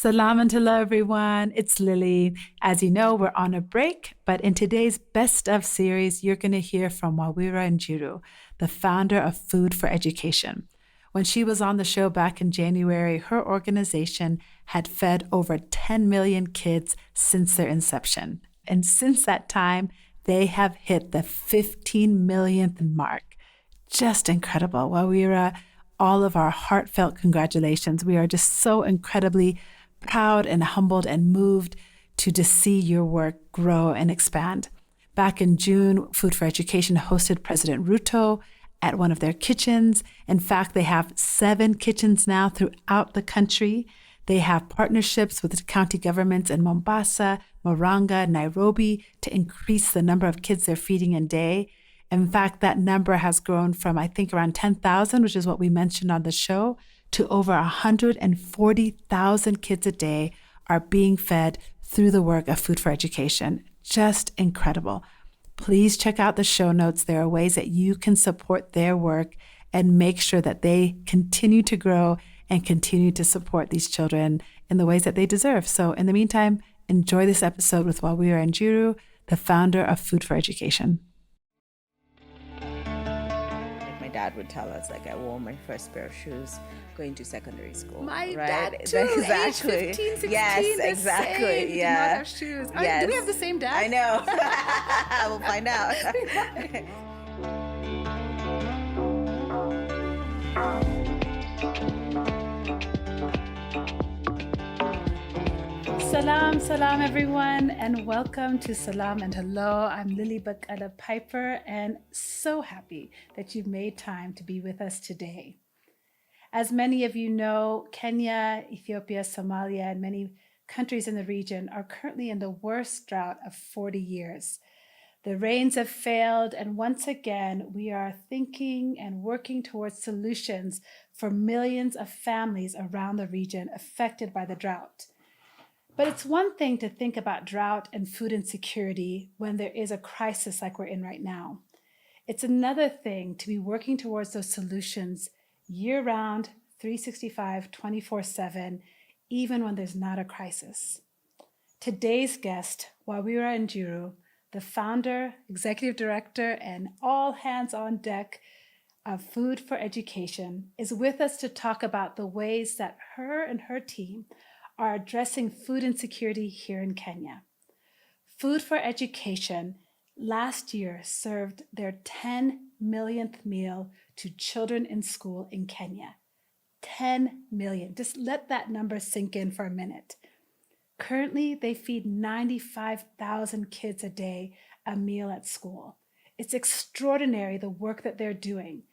Selam and hello, everyone. It's Lily. As you know, we're on a break, but in today's Best of series, you're going to hear from Wawira Njiru, the founder of Food for Education. When she was on the show back in January, her organization had fed over 10 million kids since their inception. And since that time, they have hit the 15 millionth mark. Just incredible. Wawira, all of our heartfelt congratulations. We are just so incredibly proud and humbled and moved to just see your work grow and expand. Back in June, Food for Education hosted President Ruto at one of their kitchens. In fact, they have 7 kitchens now throughout the country. They have partnerships with the county governments in Mombasa, Murang'a, Nairobi to increase the number of kids they're feeding a day. In fact, that number has grown from, I think, around 10,000, which is what we mentioned on the show, to over 140,000 kids a day are being fed through the work of Food for Education. Just incredible. Please check out the show notes. There are ways that you can support their work and make sure that they continue to grow and continue to support these children in the ways that they deserve. So in the meantime, enjoy this episode with Wawira Njiru, the founder of Food for Education. Dad would tell us, like, I wore my first pair of shoes going to secondary school. My right? dad too, exactly. age 15, 16, yes, the exactly. Same. Yeah. Did not have shoes. Yes. Do we have the same dad? I know. We'll find out. Salam everyone, and welcome to Salam and Hello. I'm Lily Bakala Piper, and so happy that you've made time to be with us today. As many of you know, Kenya, Ethiopia, Somalia, and many countries in the region are currently in the worst drought of 40 years. The rains have failed, and once again, we are thinking and working towards solutions for millions of families around the region affected by the drought. But it's one thing to think about drought and food insecurity when there is a crisis like we're in right now. It's another thing to be working towards those solutions year-round, 365, 24/7, even when there's not a crisis. Today's guest, Wawira Njiru, the founder, executive director, and all hands on deck of Food for Education, is with us to talk about the ways that her and her team are addressing food insecurity here in Kenya. Food for Education last year served their 10 millionth meal to children in school in Kenya. 10 million. Just let that number sink in for a minute. Currently, they feed 95,000 kids a day a meal at school. It's extraordinary the work that they're doing.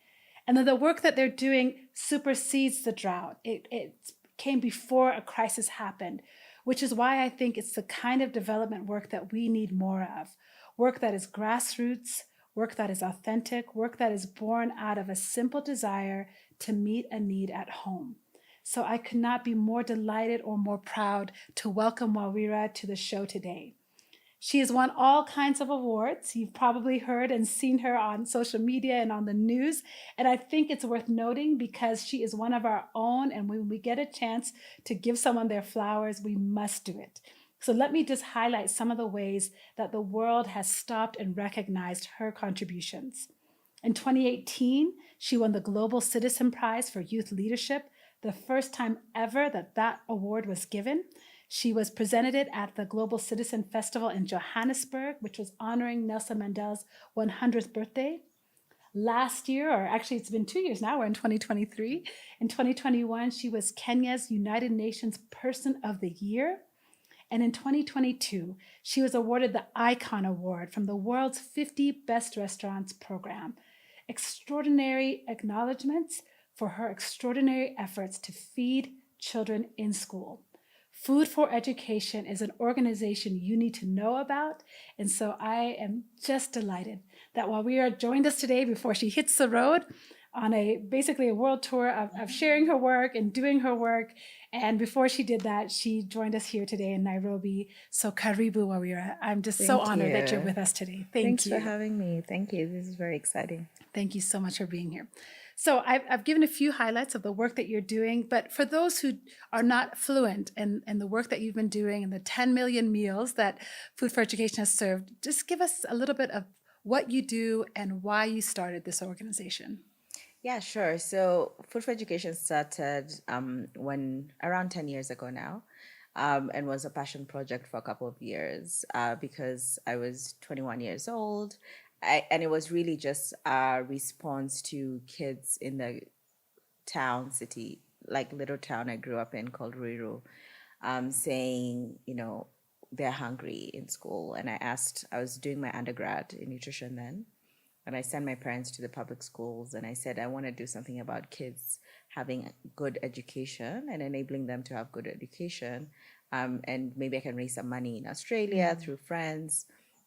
And the work that they're doing supersedes the drought. It's came before a crisis happened, which is why I think it's the kind of development work that we need more of. Work that is grassroots, work that is authentic, work that is born out of a simple desire to meet a need at home. So I could not be more delighted or more proud to welcome Wawira to the show today. She has won all kinds of awards. You've probably heard and seen her on social media and on the news. And I think it's worth noting because she is one of our own. And when we get a chance to give someone their flowers, we must do it. So let me just highlight some of the ways that the world has stopped and recognized her contributions. In 2018, she won the Global Citizen Prize for Youth Leadership, the first time ever that award was given. She was presented it at the Global Citizen Festival in Johannesburg, which was honoring Nelson Mandela's 100th birthday. Last year, or actually it's been 2 years now, we're in 2023. In 2021, she was Kenya's United Nations Person of the Year. And in 2022, she was awarded the Icon Award from the World's 50 Best Restaurants program. Extraordinary acknowledgments for her extraordinary efforts to feed children in school. Food for Education is an organization you need to know about. And so I am just delighted that Wawira joined us today before she hits the road on basically a world tour of sharing her work and doing her work. And before she did that, she joined us here today in Nairobi. So karibu, Wawira. I'm just so honored that you're with us today. Thanks for having me. Thank you. This is very exciting. Thank you so much for being here. So I've given a few highlights of the work that you're doing, but for those who are not fluent in the work that you've been doing and the 10 million meals that Food for Education has served, just give us a little bit of what you do and why you started this organization. Yeah, sure. So Food for Education started when around 10 years ago now, and was a passion project for a couple of years because I was 21 years old. And it was really just a response to kids in the town, city, like little town I grew up in called Ruiru, saying, they're hungry in school. And I was doing my undergrad in nutrition then. And I sent my parents to the public schools and I said, I want to do something about kids having good education and enabling them to have good education. And maybe I can raise some money in Australia through friends.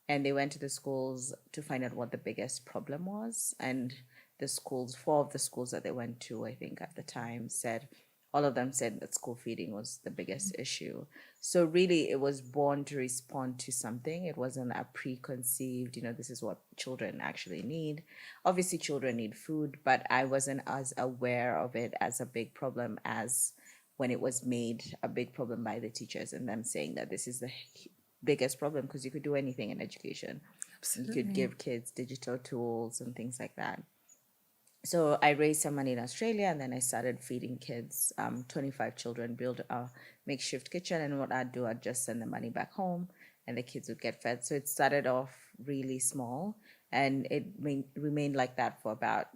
And they went to the schools to find out what the biggest problem was. And the schools, four of the schools that they went to, I think at the time, all of them said that school feeding was the biggest issue. So really it was born to respond to something. It wasn't a preconceived, this is what children actually need. Obviously children need food, but I wasn't as aware of it as a big problem as when it was made a big problem by the teachers and them saying that this is the biggest problem because you could do anything in education. Absolutely. You could give kids digital tools and things like that. So I raised some money in Australia and then I started feeding kids, 25 children, build a makeshift kitchen. And what I'd do, I'd just send the money back home and the kids would get fed. So it started off really small and it remained like that for about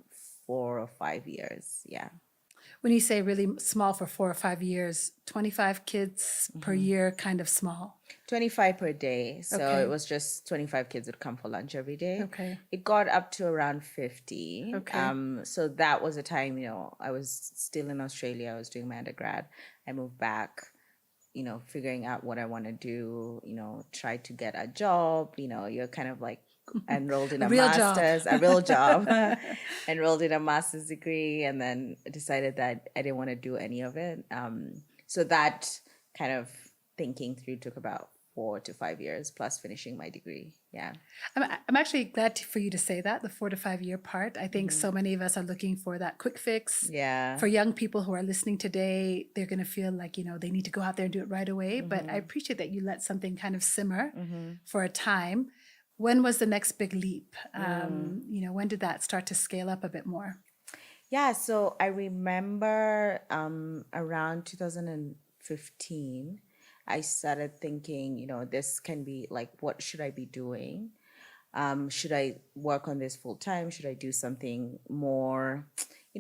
4 or 5 years. Yeah. When you say really small for 4 or 5 years, 25 kids per year, kind of small. 25 per day. So Okay. it was just 25 kids would come for lunch every day. Okay. It got up to around 50. Okay. So that was a time, I was still in Australia. I was doing my undergrad. I moved back, figuring out what I want to do, try to get a job. You're kind of like enrolled in a real job. master's, a real job, enrolled in a master's degree, and then decided that I didn't want to do any of it. So that kind of thinking through took about 4 to 5 years plus finishing my degree. Yeah. I'm actually glad for you to say that, the 4 to 5 year part. I think so many of us are looking for that quick fix. Yeah. For young people who are listening today, they're going to feel like, they need to go out there and do it right away. But I appreciate that you let something kind of simmer for a time. When was the next big leap? When did that start to scale up a bit more? Yeah, so I remember around 2015, I started thinking, this can be like, what should I be doing? Should I work on this full time? Should I do something more,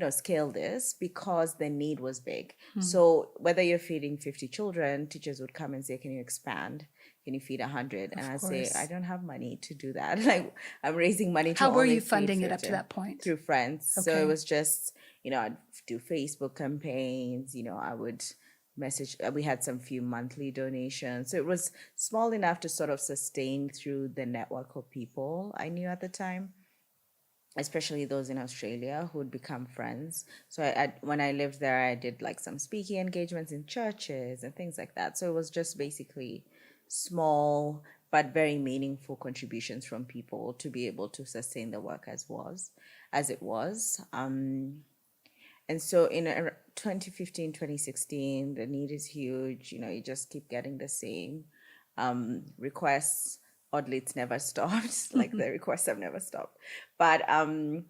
scale this? Because the need was big. So whether you're feeding 50 children, teachers would come and say, can you expand? Can you feed 100? And I'd say, I don't have money to do that. Like I'm raising money to How were only you funding feed it up to 50 that point? through friends. So Okay. it was just, I'd do Facebook campaigns, I would message, we had some few monthly donations. So it was small enough to sort of sustain through the network of people I knew at the time, especially those in Australia who would become friends. So when I lived there, I did like some speaking engagements in churches and things like that. So it was just basically small but very meaningful contributions from people to be able to sustain the work as it was. And so in 2015, 2016, the need is huge. You just keep getting the same requests. Oddly, it's never stopped. Like the requests have never stopped. But kind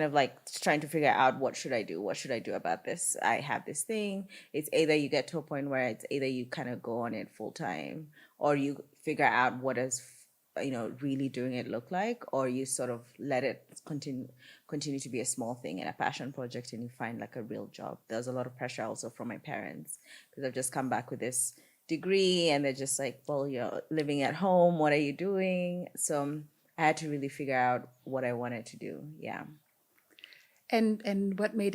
of like trying to figure out what should I do about this. I have this thing. It's either you get to a point where it's either you kind of go on it full time or you figure out what is really doing it look like, or you sort of let it continue to be a small thing and a passion project and you find like a real job. There's a lot of pressure also from my parents because I've just come back with this degree and they're just like, well, you're living at home, what are you doing? So I had to really figure out what I wanted to do. Yeah. And what made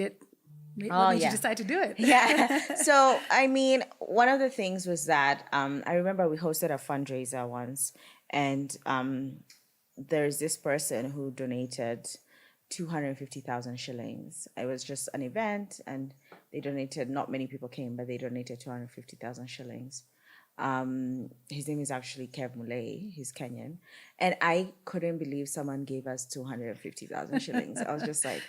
you decide to do it? Yeah. So, I mean, one of the things was that I remember we hosted a fundraiser once and there's this person who donated 250,000 shillings. It was just an event and they donated, not many people came, but they donated 250,000 shillings. His name is actually Kev Mulay. He's Kenyan. And I couldn't believe someone gave us 250,000 shillings. I was just like,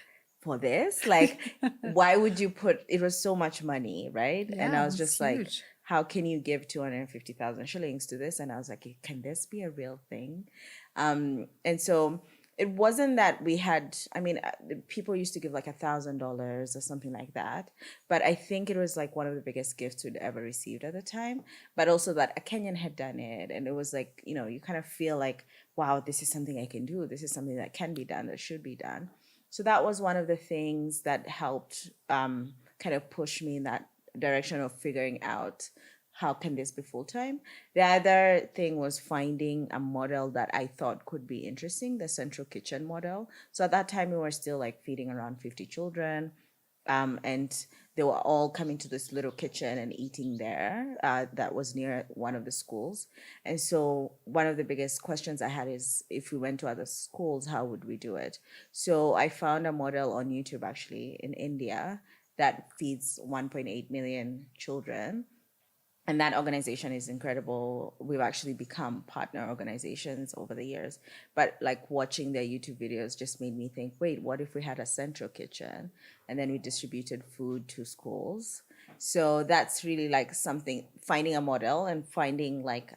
for this? Like, why would you put, it was so much money, right? And I Yeah, was it's just like, huge. how can you give 250,000 shillings to this? And I was like, can this be a real thing? And so it wasn't that we had, I mean, people used to give like $1,000 or something like that. But I think it was like one of the biggest gifts we'd ever received at the time. But also that a Kenyan had done it. And it was like, you know, you kind of feel like, wow, this is something I can do. This is something that can be done, that should be done. So that was one of the things that helped kind of push me in that direction of figuring out how can this be full time. The other thing was finding a model that I thought could be interesting, the central kitchen model. So at that time, we were still like feeding around 50 children. And they were all coming to this little kitchen and eating there that was near one of the schools. And so one of the biggest questions I had is, if we went to other schools, how would we do it? So I found a model on YouTube actually in India that feeds 1.8 million children, and that organization is incredible. We've actually become partner organizations over the years, but like watching their YouTube videos just made me think, wait, what if we had a central kitchen and then we distributed food to schools? So that's really like something, finding a model and finding like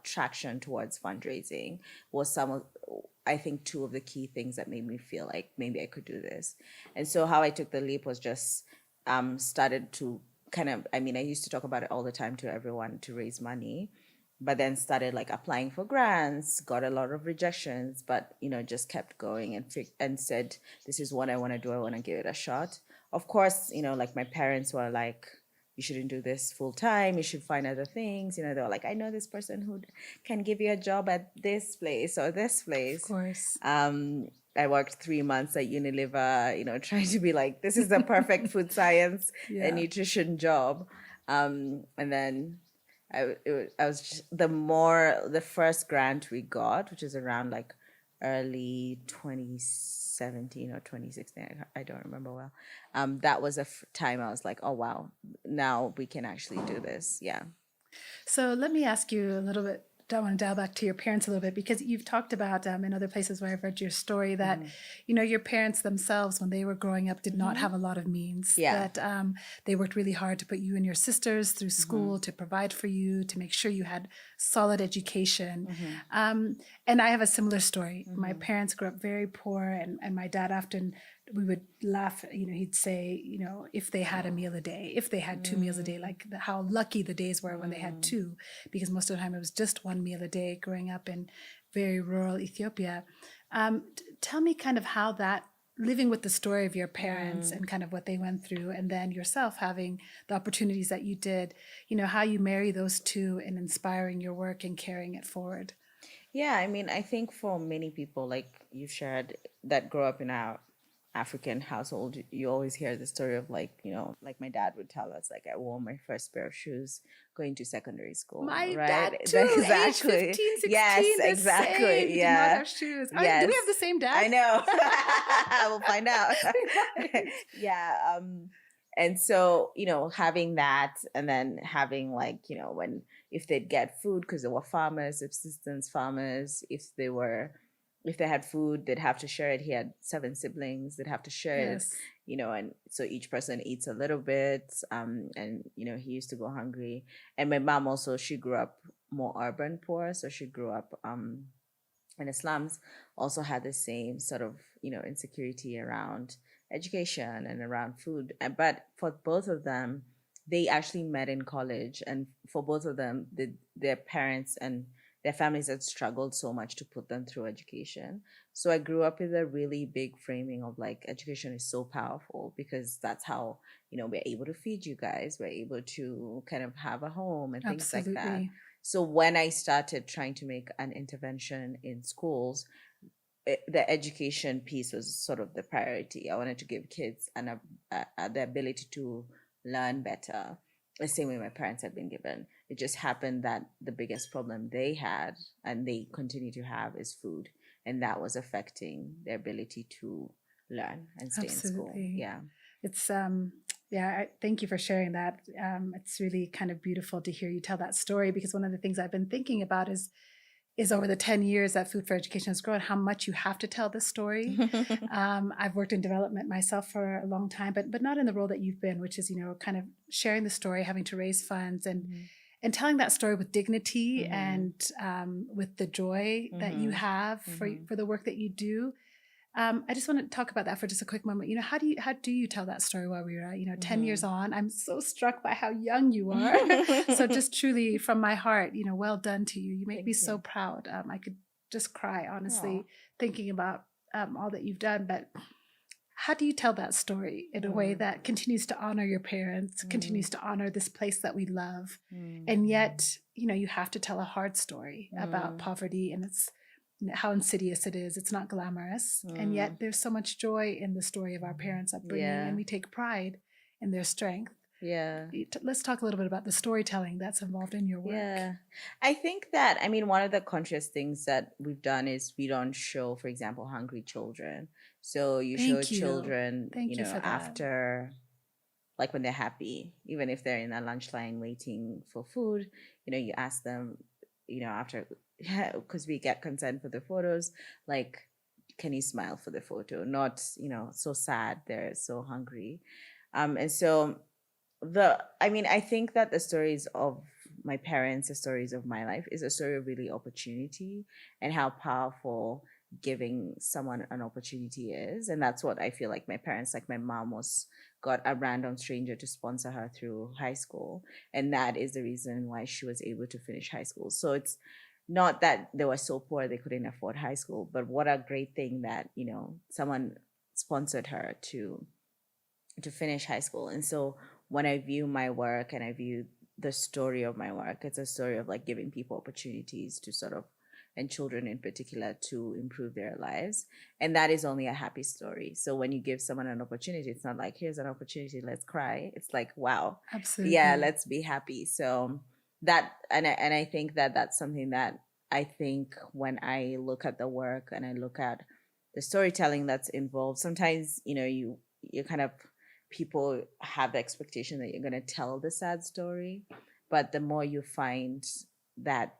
traction towards fundraising was some of, I think, two of the key things that made me feel like maybe I could do this. And so how I took the leap was just started to kind of, I mean, I used to talk about it all the time to everyone to raise money, but then started like applying for grants, got a lot of rejections, but you know, just kept going and said, this is what I want to do. I want to give it a shot. Of course, you know, like my parents were like, you shouldn't do this full time. You should find other things. You know, they were like, I know this person who can give you a job at this place or this Of place. course. I worked 3 months at Unilever, you know, trying to be like, this is the perfect food science and Yeah. nutrition job. And then I was just, the first grant we got, which is around like early 2017 or 2016, I don't remember well. That was a time I was like, oh, wow, now we can actually do this. Yeah. So let me ask you a little bit. I want to dial back to your parents a little bit, because you've talked about in other places where I've read your story that, you know, your parents themselves, when they were growing up, did not have a lot of means. Yeah. That they worked really hard to put you and your sisters through school, to provide for you, to make sure you had solid education. And I have a similar story. My parents grew up very poor, and my dad often, we would laugh, you know, he'd say, you know, if they had a meal a day, if they had 2 meals a day, like how lucky the days were when they had two, because most of the time it was just one meal a day growing up in very rural Ethiopia. Tell me kind of how that, living with the story of your parents and kind of what they went through, and then yourself having the opportunities that you did, you know, how you marry those two in inspiring your work and carrying it forward. Yeah, I mean, I think for many people, like you shared, that grow up in our African household, you always hear the story of like, you know, like my dad would tell us, like I wore my first pair of shoes going to secondary school, My right? dad too, age Exactly. 15, Yes, 16, the same. exactly. He did not Yeah. have shoes. Do Yes. we have the same dad? I know. We'll find out. We might. Yeah. And so, you know, having that, and then having like, you know, when, if they'd get food, because they were farmers, subsistence farmers, if they had food, they'd have to share it. He had 7 siblings, they'd have to share it, Yes. you know, and so each person eats a little bit. And, you know, he used to go hungry. And my mom also, she grew up more urban poor. So she grew up in the slums, also had the same sort of, you know, insecurity around education and around food. But for both of them, they actually met in college, and for both of them, their parents and their families had struggled so much to put them through education. So I grew up with a really big framing of like, education is so powerful, because that's how, you know, we're able to feed you guys, we're able to kind of have a home and things like that. Absolutely. So when I started trying to make an intervention in schools, the education piece was sort of the priority. I wanted to give kids the ability to learn better, the same way my parents had been given. It just happened that the biggest problem they had, and they continue to have, is food, and that was affecting their ability to learn and stay in school. Absolutely. Yeah. It's thank you for sharing that. It's really kind of beautiful to hear you tell that story, because one of the things I've been thinking about is, is over the 10 years that Food for Education has grown, how much you have to tell this story. I've worked in development myself for a long time, but not in the role that you've been, which is, kind of sharing the story, having to raise funds and telling that story with dignity and with the joy that you have for the work that you do. I just want to talk about that for just a quick moment. How do you tell that story, Wawira? 10 years on, I'm so struck by how young you are. So just truly from my heart, well done to you. You make me so proud. I could just cry, honestly, thinking about all that you've done. But how do you tell that story in a way that continues to honor your parents, continues to honor this place that we love, and yet, you have to tell a hard story about poverty and how insidious it is. It's not glamorous. And yet there's so much joy in the story of our parents' upbringing, and we take pride in their strength. Yeah. Let's talk a little bit about the storytelling that's involved in your work. Yeah. I think that, one of the conscious things that we've done is we don't show, for example, hungry children. So you show children, after, like when they're happy, even if they're in a lunch line waiting for food, you ask them, after, because we get consent for the photos, like, can you smile for the photo? Not, so sad, they're so hungry. And so I think that the stories of my parents, the stories of my life, is a story of really opportunity and how powerful giving someone an opportunity is. And that's what I feel like my parents, like my mom got a random stranger to sponsor her through high school. And that is the reason why she was able to finish high school. So it's not that they were so poor they couldn't afford high school, but what a great thing that, someone sponsored her to finish high school. And so when I view my work and I view the story of my work, it's a story of like giving people opportunities to sort of, and children in particular, to improve their lives. And that is only a happy story. So when you give someone an opportunity, it's not like, here's an opportunity, let's cry. It's like, wow. Absolutely. Yeah, let's be happy. So that, and I think that that's something that I think when I look at the work and I look at the storytelling that's involved, sometimes, you kind of, people have the expectation that you're going to tell the sad story, but the more you find that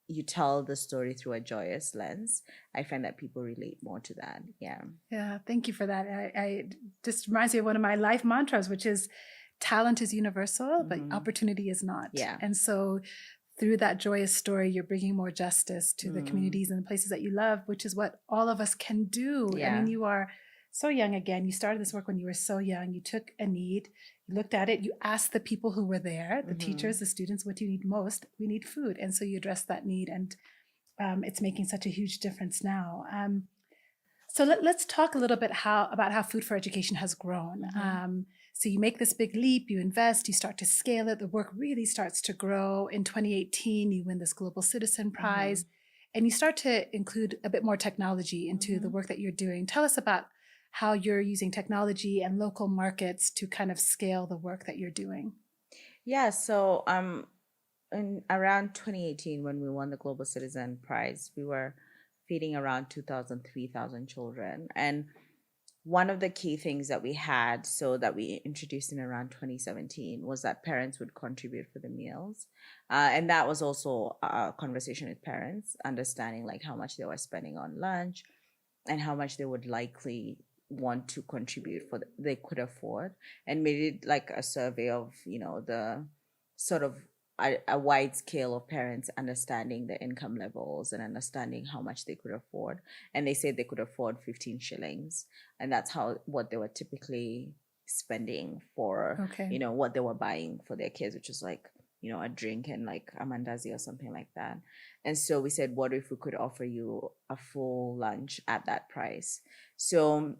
you tell the story through a joyous lens, I find that people relate more to that. Yeah, thank you for that. I just reminds me of one of my life mantras, which is talent is universal, but opportunity is not. Yeah. And so through that joyous story, you're bringing more justice to the communities and the places that you love, which is what all of us can do. Yeah. You are so young. Again, you started this work when you were so young. You took a need, you looked at it, you asked the people who were there, the teachers, the students, what do you need most? We need food. And so you addressed that need, and it's making such a huge difference now. So let's talk a little bit about how Food for Education has grown. So you make this big leap, you invest, you start to scale it, the work really starts to grow. In 2018, you win this Global Citizen Prize, and you start to include a bit more technology into the work that you're doing. Tell us about how you're using technology and local markets to kind of scale the work that you're doing. Yeah, so in around 2018, when we won the Global Citizen Prize, we were feeding around 2,000, 3,000 children. And one of the key things that we had, so that we introduced in around 2017, was that parents would contribute for the meals. And that was also a conversation with parents, understanding like how much they were spending on lunch and how much they would likely want to contribute for they could afford, and made it like a survey of the sort of a wide scale of parents understanding the income levels and understanding how much they could afford. And they said they could afford 15 shillings, and that's what they were typically spending for what they were buying for their kids, which is like a drink and like a mandazi or something like that. And so we said, what if we could offer you a full lunch at that price? So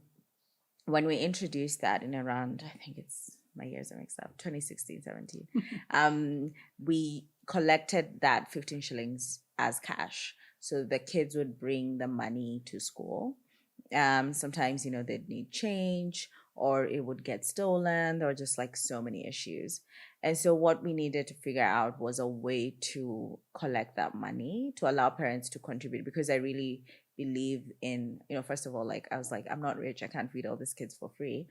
when we introduced that in around, I think it's, my years are mixed up, 2016, 17, we collected that 15 shillings as cash. So the kids would bring the money to school. Sometimes, they'd need change, or it would get stolen. There were just like so many issues. And so what we needed to figure out was a way to collect that money to allow parents to contribute, because I really believe in, first of all, like I was like, I'm not rich, I can't feed all these kids for free.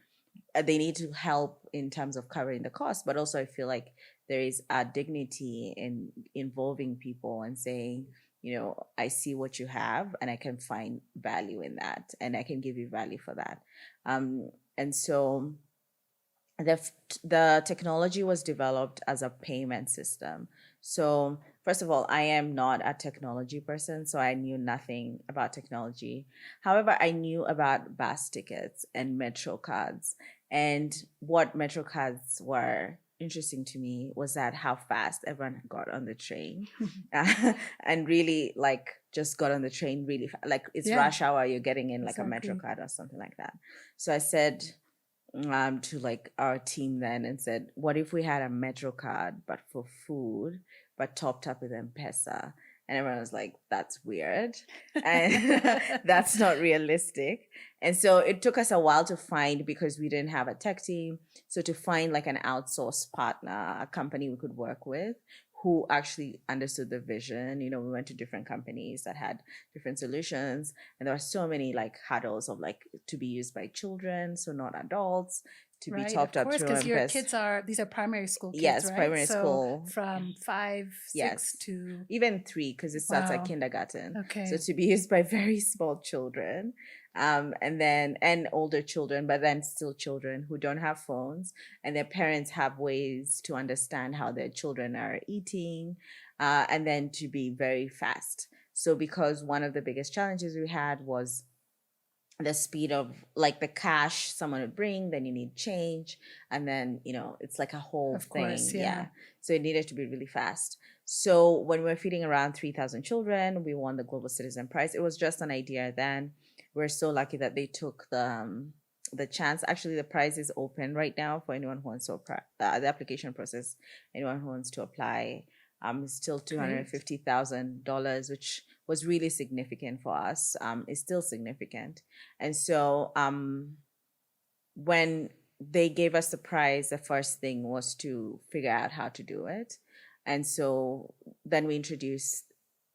They need to help in terms of covering the cost, but also I feel like there is a dignity in involving people and saying, I see what you have and I can find value in that and I can give you value for that. And so the technology was developed as a payment system. So first of all, I am not a technology person, so I knew nothing about technology. However, I knew about bus tickets and metro cards. And what metro cards were interesting to me was that how fast everyone got on the train and really like just got on the train really fast. Like it's rush hour, you're getting in like a metro card or something like that. So I said to like our team then and said, what if we had a metro card but for food but topped up with M-Pesa? And everyone was like, that's weird and that's not realistic. And so it took us a while to find, because we didn't have a tech team, so to find like an outsourced partner, a company we could work with who actually understood the vision. We went to different companies that had different solutions, and there were so many like hurdles of like to be used by children, so not adults, to be topped up through because your kids these are primary school kids, yes, right? primary school from 5, 6 yes, to even 3, because it starts at kindergarten. Okay. So to be used by very small children, and older children, but then still children who don't have phones, and their parents have ways to understand how their children are eating, and then to be very fast. So because one of the biggest challenges we had was the speed of like the cash someone would bring, then you need change, and then it's like a whole thing. So it needed to be really fast. So when we were feeding around 3,000 children, we won the Global Citizen Prize. It was just an idea then. We're so lucky that they took the chance. Actually, the prize is open right now for anyone who wants to apply. The application process, anyone who wants to apply, still $250,000, which was really significant for us. It's still significant. And so when they gave us the prize, the first thing was to figure out how to do it. And so then we introduced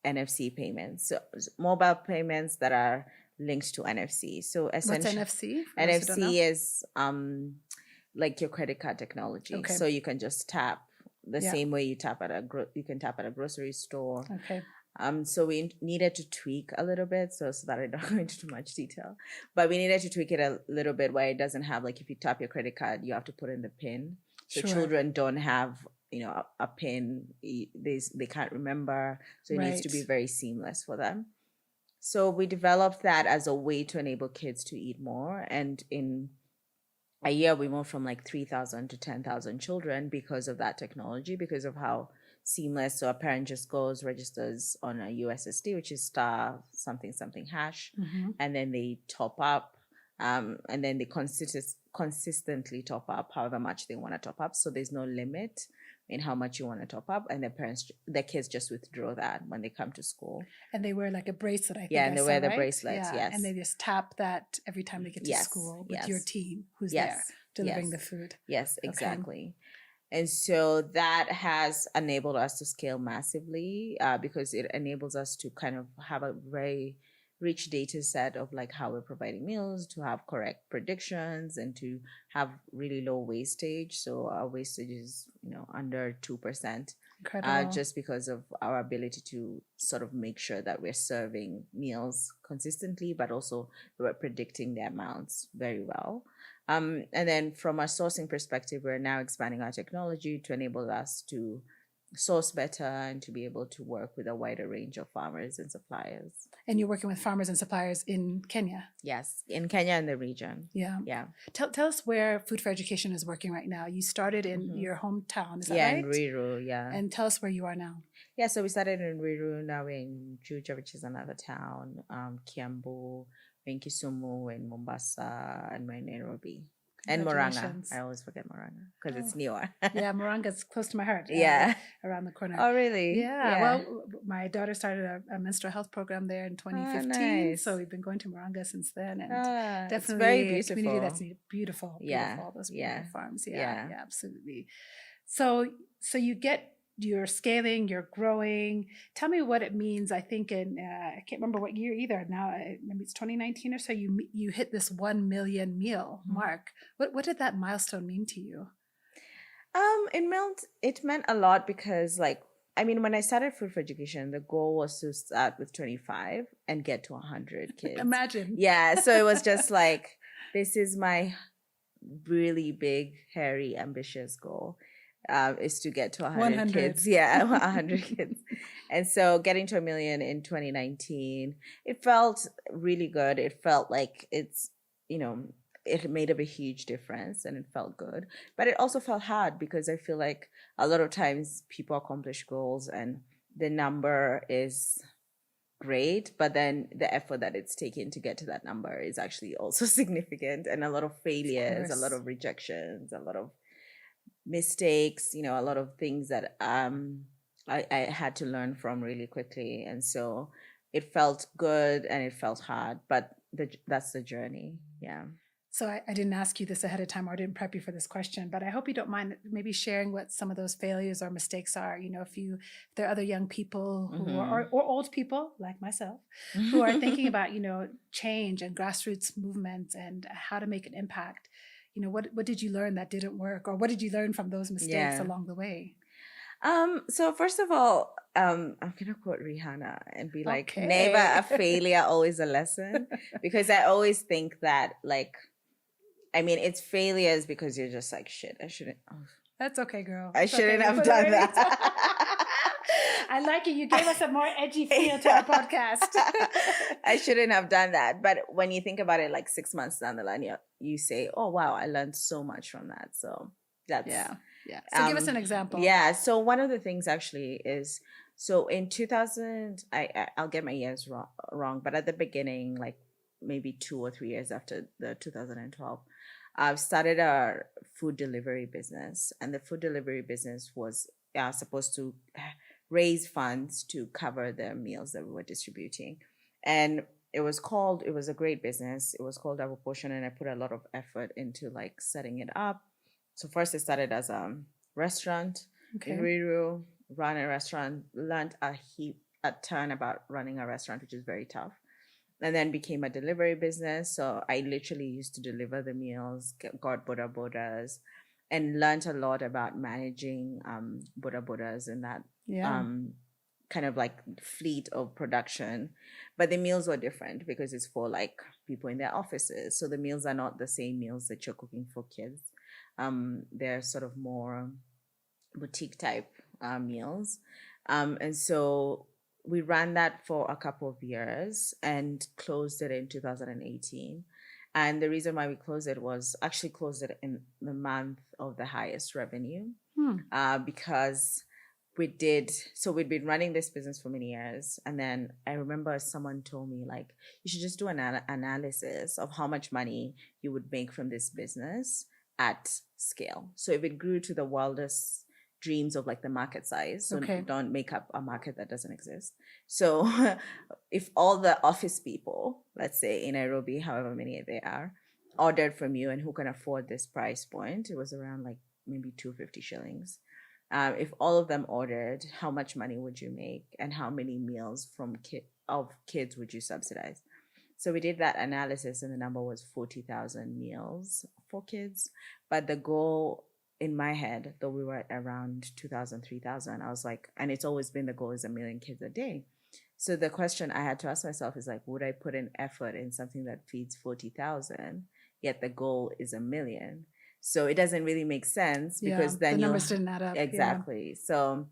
NFC payments, so mobile payments that are linked to NFC. So essentially, what's NFC? NFC is like your credit card technology. Okay. So you can just tap the same way you tap at you can tap at a grocery store. Okay. So we needed to tweak a little bit, so that I don't go into too much detail, but we needed to tweak it a little bit where it doesn't have like, if you tap your credit card, you have to put in the PIN. So children don't have a PIN, they can't remember, so it needs to be very seamless for them. So we developed that as a way to enable kids to eat more, and in a year we moved from like 3,000 to 10,000 children because of that technology, because of how seamless. So a parent just goes, registers on a USSD, which is star something something hash, and then they top up, and then they consistently top up however much they want to top up. So there's no limit in how much you want to top up, and their kids just withdraw that when they come to school. And they wear like a bracelet, I think. Yeah, and they wear the bracelets, yes. And they just tap that every time they get to school with your team who's there delivering the food. Yes, exactly. And so that has enabled us to scale massively, because it enables us to kind of have a very rich data set of like how we're providing meals, to have correct predictions, and to have really low wastage. So our wastage is under 2%. Incredible. Just because of our ability to sort of make sure that we're serving meals consistently, but also we're predicting the amounts very well. And then from a sourcing perspective, we're now expanding our technology to enable us to source better and to be able to work with a wider range of farmers and suppliers. And you're working with farmers and suppliers in Kenya? Yes, in Kenya and the region. Yeah. Tell us where Food for Education is working right now. You started in your hometown, is that right? Yeah, in Ruiru, yeah. And tell us where you are now. Yeah, so we started in Ruiru, now we're in Juja, which is another town, Kiambu, in Kisumu, in Mombasa, and we're in Nairobi. And Moranga. I always forget Moranga because it's newer. Yeah, Moranga's close to my heart. Around the corner. Oh, really? Yeah. Well, my daughter started a menstrual health program there in 2015. Nice. So we've been going to Moranga since then. And definitely it's very beautiful. A community that's beautiful. All those beautiful farms. Yeah, absolutely. So you're scaling, you're growing. Tell me what it means. I think I can't remember what year either. Now, maybe it's 2019 or so. You hit this 1 million meal mark. What did that milestone mean to you? It meant a lot because, like, I mean, when I started Food for Education, the goal was to start with 25 and get to 100 kids. Imagine. Yeah. So it was just like, this is my really big, hairy, ambitious goal. Is to get to 100 kids. Yeah, 100 kids. And so getting to 1 million in 2019, it felt really good. It felt like it's, it made a huge difference and it felt good. But it also felt hard because I feel like a lot of times people accomplish goals and the number is great, but then the effort that it's taken to get to that number is actually also significant, and a lot of failures, a lot of rejections, a lot of mistakes, a lot of things that I had to learn from really quickly. And so it felt good and it felt hard, but that's the journey. Yeah. So I didn't ask you this ahead of time, or I didn't prep you for this question, but I hope you don't mind maybe sharing what some of those failures or mistakes are. If there are other young people who are, or old people like myself, who are thinking about, change and grassroots movements and how to make an impact. What did you learn that didn't work, or what did you learn from those mistakes along the way? So first of all, I'm gonna quote Rihanna and be like, never a failure, always a lesson. Because I always think that, like, I mean, it's failures because you're just like, shit, I shouldn't. Oh. That's okay, girl. I shouldn't have done that. I like it. You gave us a more edgy feel to our podcast. I shouldn't have done that. But when you think about it, like 6 months down the line, you say, oh, wow, I learned so much from that. So that's... Yeah. So give us an example. Yeah. So one of the things actually is, so in 2000, I'll get my years wrong, but at the beginning, like maybe 2 or 3 years after the 2012, I've started a food delivery business. And the food delivery business was supposed to raise funds to cover the meals that we were distributing. And it was a great business. It was called Double Portion, and I put a lot of effort into like setting it up. So first it started as a restaurant in Riru, ran a restaurant, learned a ton about running a restaurant, which is very tough. And then became a delivery business. So I literally used to deliver the meals, got boda bodas, and learned a lot about managing boda bodas and that kind of like fleet of production. But the meals were different because it's for like people in their offices. So the meals are not the same meals that you're cooking for kids. They're sort of more boutique type meals. And so we ran that for a couple of years and closed it in 2018. And the reason why we closed it was actually closed it in the month of the highest revenue because we'd been running this business for many years. And then I remember someone told me, like, you should just do an analysis of how much money you would make from this business at scale. So if it grew to the wildest dreams of like the market size, so don't make up a market that doesn't exist. So if all the office people, let's say in Nairobi, however many they are, ordered from you and who can afford this price point, it was around like maybe 250 shillings. If all of them ordered, how much money would you make, and how many meals from kids would you subsidize? So we did that analysis, and the number was 40,000 meals for kids. But the goal in my head, though we were at around 2,000, 3,000, I was like, and it's always been the goal is 1 million kids a day. So the question I had to ask myself is like, would I put in effort in something that feeds 40,000, yet the goal is 1 million? So it doesn't really make sense because then the numbers didn't add up. Exactly. Yeah. So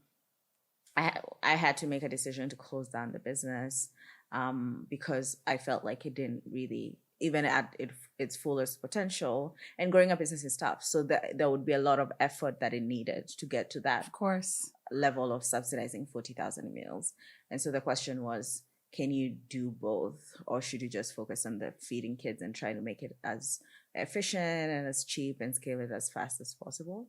I had to make a decision to close down the business because I felt like it didn't really, even at its fullest potential, and growing a business is tough. So there would be a lot of effort that it needed to get to that level of subsidizing 40,000 meals. And so the question was, can you do both, or should you just focus on the feeding kids and try to make it as efficient and as cheap and scale it as fast as possible?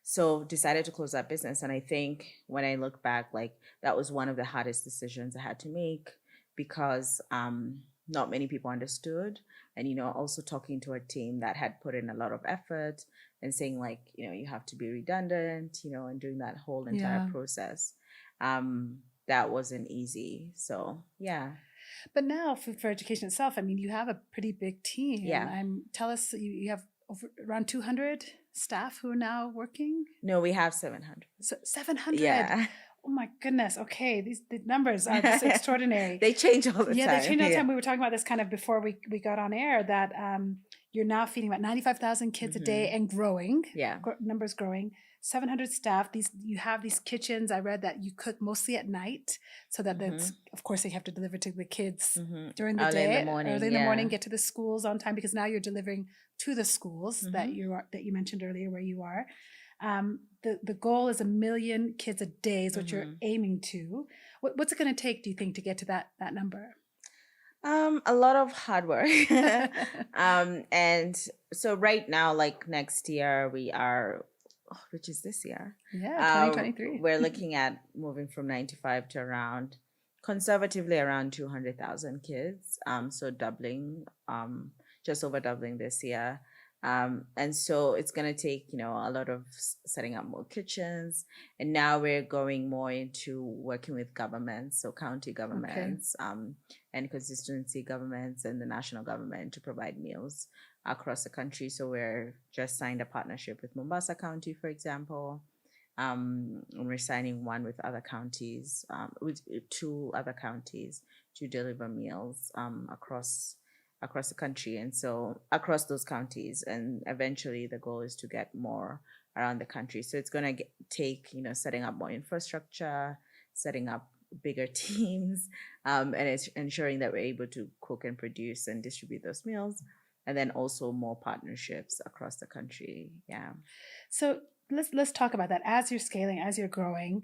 So decided to close that business. And I think when I look back, like that was one of the hardest decisions I had to make because not many people understood. And, also talking to a team that had put in a lot of effort and saying like, you have to be redundant, and doing that whole entire process. That wasn't easy. So, yeah. But now for education itself, I mean, you have a pretty big team. Yeah. Tell us, you have around 200 staff who are now working? No, we have 700. So 700? Yeah. Oh my goodness. Okay. The numbers are just extraordinary. They change all the time. Yeah, they change all the time. We were talking about this kind of before we got on air that you're now feeding about 95,000 kids a day and growing. Yeah. Numbers growing. 700 staff. You have these kitchens. I read that you cook mostly at night, so that that's, of course, they have to deliver to the kids during the day, early in the morning, get to the schools on time, because now you're delivering to the schools that you mentioned earlier where you are. The goal is 1 million kids a day is what you're aiming to. What's it going to take, do you think, to get to that number? A lot of hard work. And so right now, like next year, we are, which is this year. Yeah, 2023. We're looking at moving from 95 to around, conservatively around 200,000 kids. So doubling, just over doubling this year. And so it's going to take, a lot of setting up more kitchens. And now we're going more into working with governments, so county governments, and constituency governments and the national government to provide meals across the country. So we're just signed a partnership with Mombasa County, for example. And we're signing one with other counties, with 2 other counties to deliver meals across the country, and so across those counties, and eventually the goal is to get more around the country. So it's going to take setting up more infrastructure, setting up bigger teams, and it's ensuring that we're able to cook and produce and distribute those meals, and then also more partnerships across the country. Yeah. So let's talk about that. As you're scaling, as you're growing,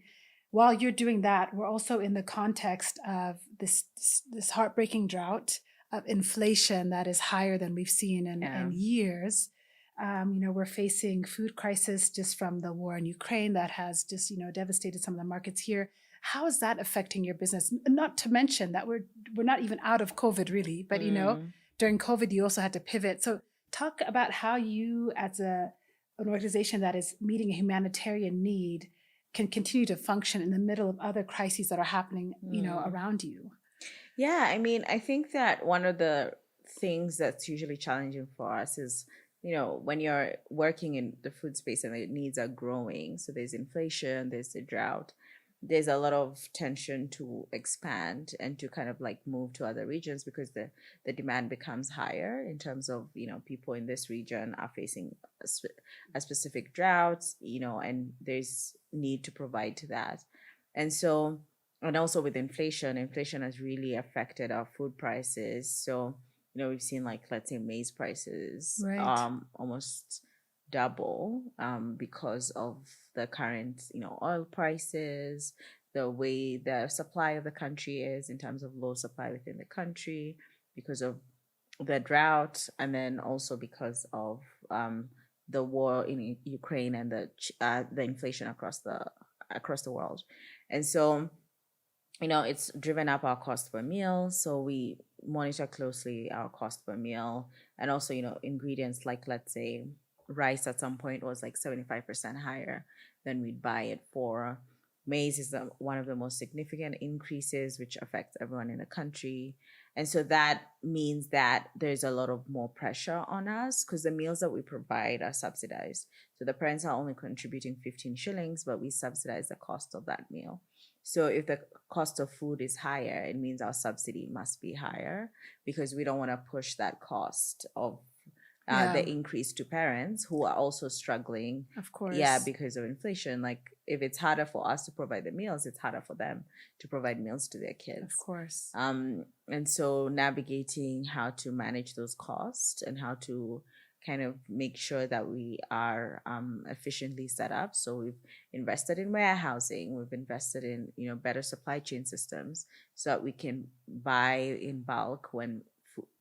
while you're doing that, we're also in the context of this heartbreaking drought, of inflation that is higher than we've seen in years. We're facing food crisis just from the war in Ukraine that has just, devastated some of the markets here. How is that affecting your business? Not to mention that we're not even out of COVID really, but during COVID, you also had to pivot. So talk about how you, as an organization that is meeting a humanitarian need, can continue to function in the middle of other crises that are happening, around you. Yeah, I mean, I think that one of the things that's usually challenging for us is, when you're working in the food space and the needs are growing, so there's inflation, there's the drought, there's a lot of tension to expand and to kind of like move to other regions, because the demand becomes higher in terms of, people in this region are facing a specific drought, and there's need to provide to that. And so, and also with inflation has really affected our food prices. So, we've seen, like, let's say maize prices almost double because of the current, oil prices, the way the supply of the country is in terms of low supply within the country because of the drought, and then also because of the war in Ukraine and the inflation across the world. And so, it's driven up our cost per meal. So we monitor closely our cost per meal, and also, ingredients like, let's say, rice at some point was like 75% higher than we'd buy it for. Maize is one of the most significant increases, which affects everyone in the country. And so that means that there's a lot of more pressure on us, because the meals that we provide are subsidized. So the parents are only contributing 15 shillings, but we subsidize the cost of that meal. So if the cost of food is higher, it means our subsidy must be higher, because we don't want to push that cost of the increase to parents who are also struggling. Of course. Yeah, because of inflation. Like, if it's harder for us to provide the meals, it's harder for them to provide meals to their kids. Of course. And so navigating how to manage those costs and how to kind of make sure that we are efficiently set up. So we've invested in warehousing, we've invested in better supply chain systems, so that we can buy in bulk when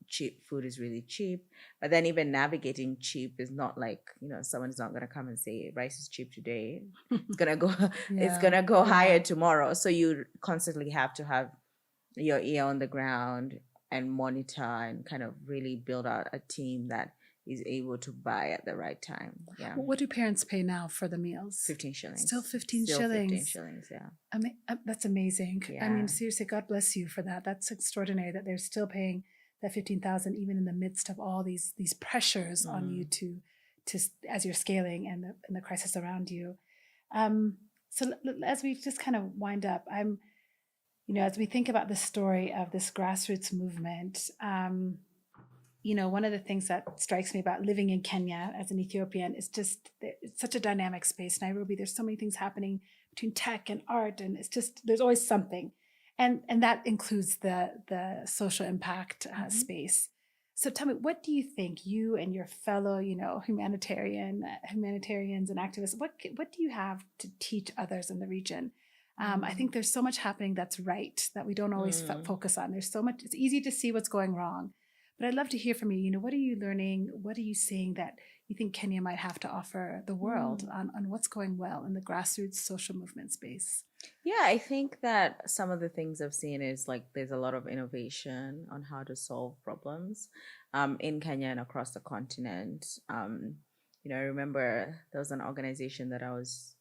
cheap food is really cheap. But then even navigating cheap is not like, someone's not going to come and say rice is cheap today. It's going to go it's going to go higher tomorrow. So you constantly have to have your ear on the ground and monitor and kind of really build out a team that is able to buy at the right time. Yeah. What do parents pay now for the meals? 15 shillings. Still 15 shillings. 15 shillings, yeah. That's amazing. Yeah. I mean, seriously, God bless you for that. That's extraordinary that they're still paying that 15,000 even in the midst of all these pressures on you to as you're scaling and the crisis around you. So as we just kind of wind up, as we think about the story of this grassroots movement, one of the things that strikes me about living in Kenya as an Ethiopian is just it's such a dynamic space. Nairobi, there's so many things happening between tech and art, and it's just there's always something, and that includes the social impact space. So tell me, what do you think you and your fellow, humanitarians and activists, what do you have to teach others in the region? I think there's so much happening that's right that we don't always focus on. There's so much. It's easy to see what's going wrong, but I'd love to hear from you. What are you learning? What are you seeing that you think Kenya might have to offer the world on what's going well in the grassroots social movement space? Yeah, I think that some of the things I've seen is like there's a lot of innovation on how to solve problems in Kenya and across the continent. I remember there was an organization that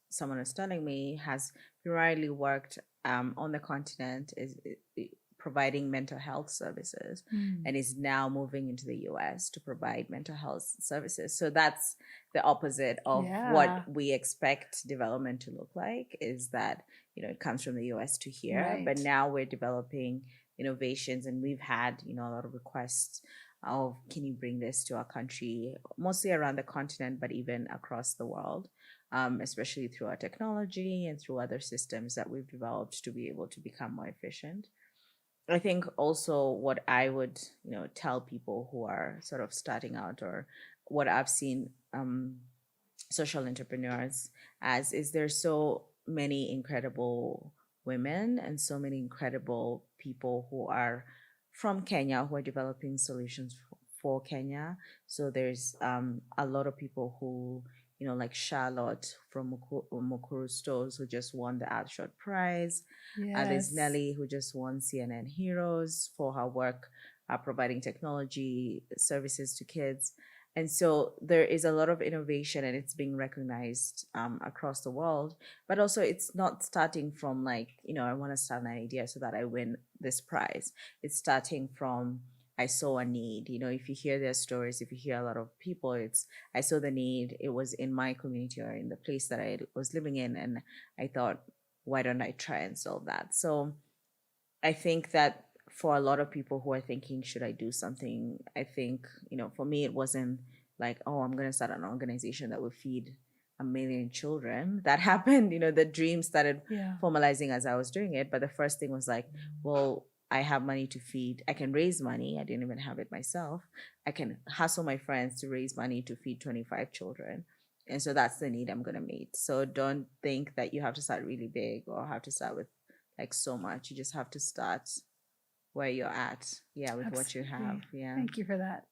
someone was telling me has primarily worked on the continent, is providing mental health services and is now moving into the US to provide mental health services. So that's the opposite of what we expect development to look like, is that, it comes from the US to here. Right. But now we're developing innovations, and we've had, a lot of requests of, can you bring this to our country, mostly around the continent, but even across the world, especially through our technology and through other systems that we've developed to be able to become more efficient. I think also what I would, tell people who are sort of starting out, or what I've seen social entrepreneurs as, is there's so many incredible women and so many incredible people who are from Kenya who are developing solutions for Kenya. So there's a lot of people who, like Charlotte from Mukuru Stores, who just won the Outshot Prize. Yes. There's Nelly, who just won CNN Heroes for her work providing technology services to kids. And so there is a lot of innovation, and it's being recognized across the world. But also, it's not starting from like, I want to start an idea so that I win this prize. It's starting from, I saw a need. If you hear their stories, if you hear a lot of people, I saw the need. It was in my community or in the place that I was living in. And I thought, why don't I try and solve that? So I think that for a lot of people who are thinking, should I do something? I think, for me, it wasn't like, oh, I'm going to start an organization that will feed 1 million children. That happened, the dream started formalizing as I was doing it. But the first thing was like, well, I have money to feed. I can raise money. I didn't even have it myself. I can hustle my friends to raise money to feed 25 children. And so that's the need I'm going to meet. So don't think that you have to start really big or have to start with like so much. You just have to start where you're at. Yeah, with what you have. Yeah. Thank you for that.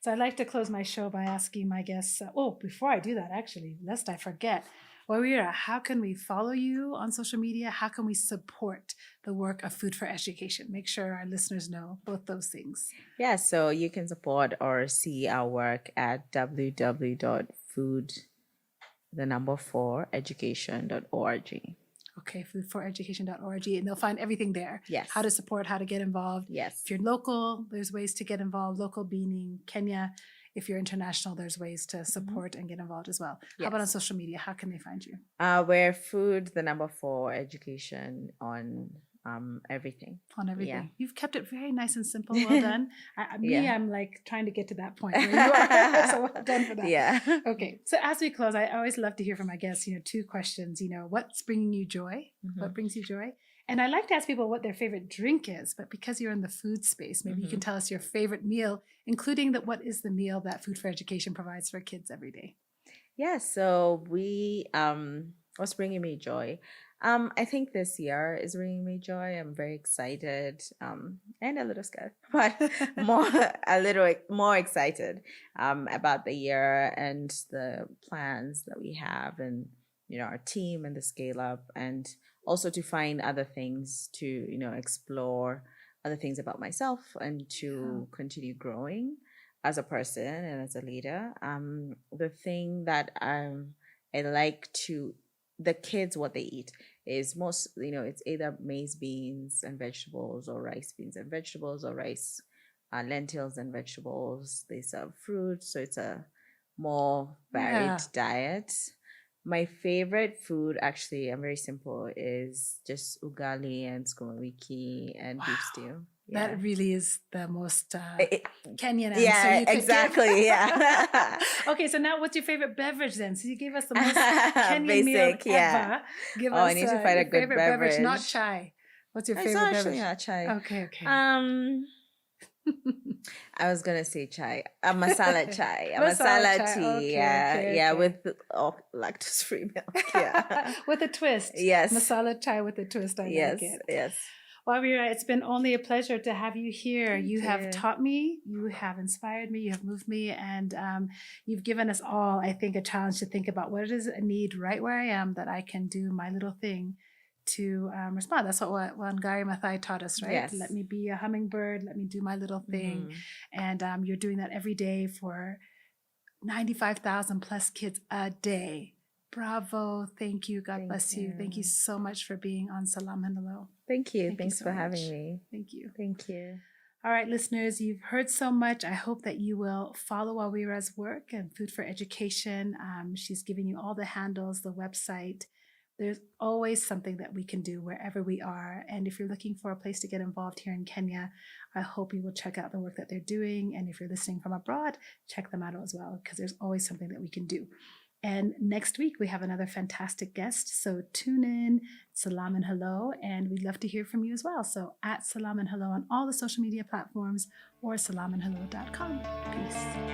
So I'd like to close my show by asking my guests, before I do that, actually, lest I forget, Wawira, how can we follow you on social media? How can we support the work of Food for Education? Make sure our listeners know both those things. Yeah, so you can support or see our work at www.food4education.org. Okay, foodforeducation.org, and they'll find everything there. Yes. How to support, how to get involved. Yes. If you're local, there's ways to get involved. Local meaning Kenya. If you're international, there's ways to support and get involved as well. Yes. How about on social media? How can they find you? We're food4education on everything. On everything. Yeah. You've kept it very nice and simple. Well done. I'm like trying to get to that point where you are. So well done for that. Yeah. Okay. So as we close, I always love to hear from my guests, 2 questions, what's bringing you joy? What brings you joy? And I like to ask people what their favorite drink is, but because you're in the food space, maybe you can tell us your favorite meal, including what is the meal that Food for Education provides for kids every day? Yeah, so what's bringing me joy? I think this year is bringing me joy. I'm very excited and a little scared, but a little more excited about the year and the plans that we have, and our team and the scale up, and also to find other things to explore other things about myself and to continue growing as a person and as a leader. The thing that I like to the kids, what they eat is most, it's either maize beans and vegetables, or rice beans and vegetables, or rice, lentils and vegetables. They serve fruit. So it's a more varied diet. My favorite food, actually, I'm very simple, is just ugali and sukuma wiki and beef stew. Yeah. That really is the most It- Kenyan answer yeah, you could exactly. give. Yeah. Okay, so now what's your favorite beverage then? So you gave us the most Kenyan meal Basic, yeah. ever. Give Oh, I us need to find your a good favorite beverage, not beverage. chai. What's your It's favorite not actually beverage? not chai. Okay. I was gonna say chai, a masala chai, a Masala masala chai. tea, Okay. yeah, with lactose-free milk, yeah. With a twist. Yes. Masala chai with a twist. I like it. Yes. Wawira, it's been only a pleasure to have you here. Thank You have you. taught me, you have inspired me, you have moved me, and you've given us all, I think, a challenge to think about what it is I need right where I am that I can do my little thing to respond. That's what Wangari Maathai taught us, right? Yes. Let me be a hummingbird, let me do my little thing. Mhm. And you're doing that every day for 95,000 plus kids a day. Bravo. Thank you. God bless you. Thank you so much for being on Selam and Hello. Thank you. Thank you Thanks so for much. having me. Thank you. Thank you. All right, listeners, you've heard so much. I hope that you will follow Wawira's work and Food for Education. She's giving you all the handles, the website. There's always something that we can do wherever we are. And if you're looking for a place to get involved here in Kenya, I hope you will check out the work that they're doing. And if you're listening from abroad, check them out as well, because there's always something that we can do. And next week, we have another fantastic guest. So tune in, Salam and Hello, and we'd love to hear from you as well. So at Salam and Hello on all the social media platforms or salamandhello.com. Peace.